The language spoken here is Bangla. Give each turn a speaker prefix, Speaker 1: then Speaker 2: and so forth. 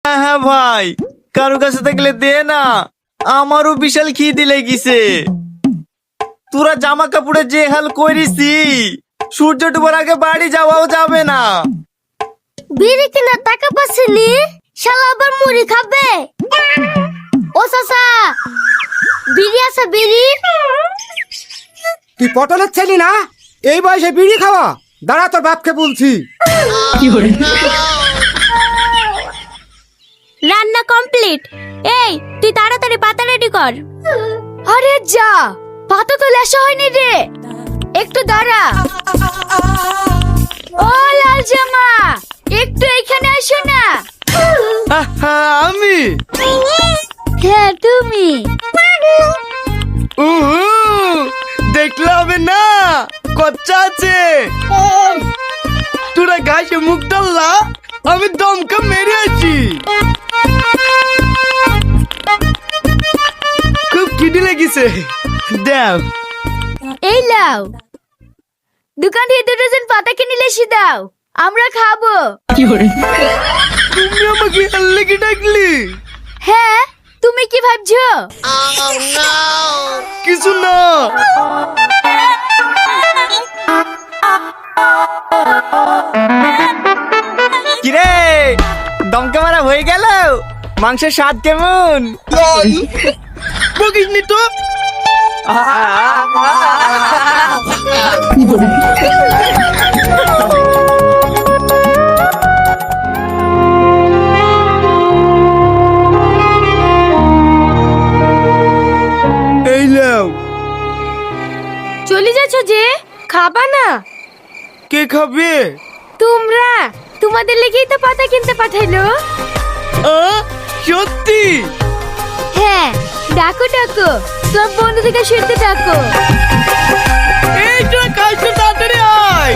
Speaker 1: হ্যাঁ হ্যাঁ ভাই, কারো কাছে থাকলে দে না, আমারও বিশাল খিদে লেগেছে। তোরা জামা কাপড়ে যে হাল করিসি, সূর্য ডুবার আগে বাড়ি যাওয়াও যাবে না।
Speaker 2: বিড়ি কেনার টাকা পাচ্ছিনি, শালা আবার মুড়ি খাবে। ও চাচা, বিড়ি আছে বিড়ি?
Speaker 3: তুই পটলের ছেলি না, এই বয়সে বিড়ি খাওয়া? দাঁড়া, তোর বাপকে বলছি।
Speaker 2: রান্না কমপ্লিট। এই তুই তাড়াতাড়ি পাতা রেডি কর। আরে যা, পাতা তো লেসা হয়নি রে, একটু দাঁড়া। ও লাল জামা, একটু এখানে আসো না।
Speaker 1: আমি
Speaker 2: হ্যাঁ তুমি।
Speaker 1: দেখলে হবে না, কচ্চা আছে। তোরা গাছে মুখ ডাললা, আমি দমকা মেরে আছি। খুব খিদে লেগেছে, দেখ।
Speaker 2: এই লাও, দোকান থেকে 2 ডজন পাতা কিনে লেসি দাও, আমরা খাবো।
Speaker 1: তুমি আমাকে আর লেগে ডাকলি?
Speaker 2: হ্যাঁ, তুমি কি ভাবছো?
Speaker 1: কিছু না। কিরে, দমকা মারা হয়ে গেল? মাংসের স্বাদ কেমন? বকিসনি তো। এই লাও।
Speaker 2: চলে যাচ্ছ যে, খাবা না?
Speaker 1: কে খাবে?
Speaker 2: তোমরা, তোমাদের লেগেই তো পাতা কিনতে পাঠাইলো।
Speaker 1: সত্যি?
Speaker 2: হ্যাঁ, ডাকো ডাকো, সব বন্ধু থেকে শুনতে ডাকো।
Speaker 1: এই তোরা কাজটা তাড়াতাড়ি আয়।